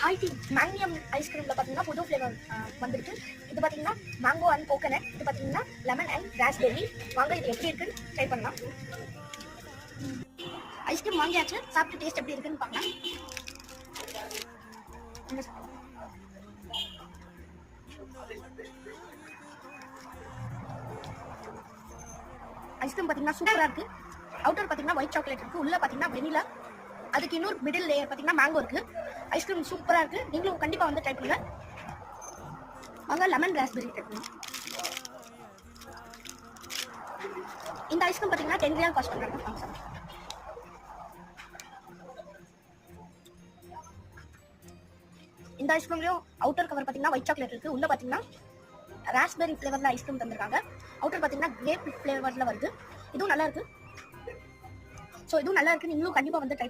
ID மேங்கியம் ஐஸ்கிரீமில் பார்த்தீங்கன்னா புது flavour வந்துருக்கு. இது பார்த்தீங்கன்னா மேங்கோ அண்ட் கோகனட், இது பார்த்தீங்கன்னா லெமன் அண்ட் ராஸ்பெர்ரி. வாங்க இது எப்படி இருக்குன்னு ட்ரை பண்ணலாம். ஐஸ்கிரீம் வாங்கியாச்சு, சாப்பிட்டு டேஸ்ட் எப்படி இருக்குன்னு பார்க்கலாம். ஐஸ்கிரீம் பார்த்தீங்கன்னா சூப்பராக இருக்குது. அவுட்டர் பார்த்தீங்கன்னா ஒயிட் சாக்லேட் இருக்குது, உள்ளே பார்த்தீங்கன்னா வெனிலா, அதுக்கு இன்னொரு மிடில் லேயர் பார்த்தீங்கன்னா மேங்கோ இருக்குது. ஐஸ்கிரீம் சூப்பராக இருக்குது, நீங்களும் கண்டிப்பாக வந்து ட்ரை பண்ணுங்க. வாங்க லெமன் ராஸ்பெர்ரி ட்ரை பண்ணுங்க. இந்த ஐஸ்கிரீம் பார்த்தீங்கன்னா 10 ரியால் காஸ்ட் பண்ணுறாங்க. இந்த ஐஸ்கிரீம்லையும் அவுட்டர் கவர் பார்த்தீங்கன்னா ஒயிட் சாக்லேட் இருக்குது, உள்ளே பார்த்தீங்கன்னா ராஸ்பெர்ரி ஃப்ளேவரில் ஐஸ்கிரீம் தந்திருக்காங்க. அவுட்டர் பார்த்தீங்கன்னா கிரேப் ஃப்ளேவரில் வருது. இதுவும் நல்லா இருக்குது. ஸோ இதுவும் நல்லா இருக்குது, நீங்களும் கண்டிப்பாக வந்து ட்ரை பண்ணுங்க.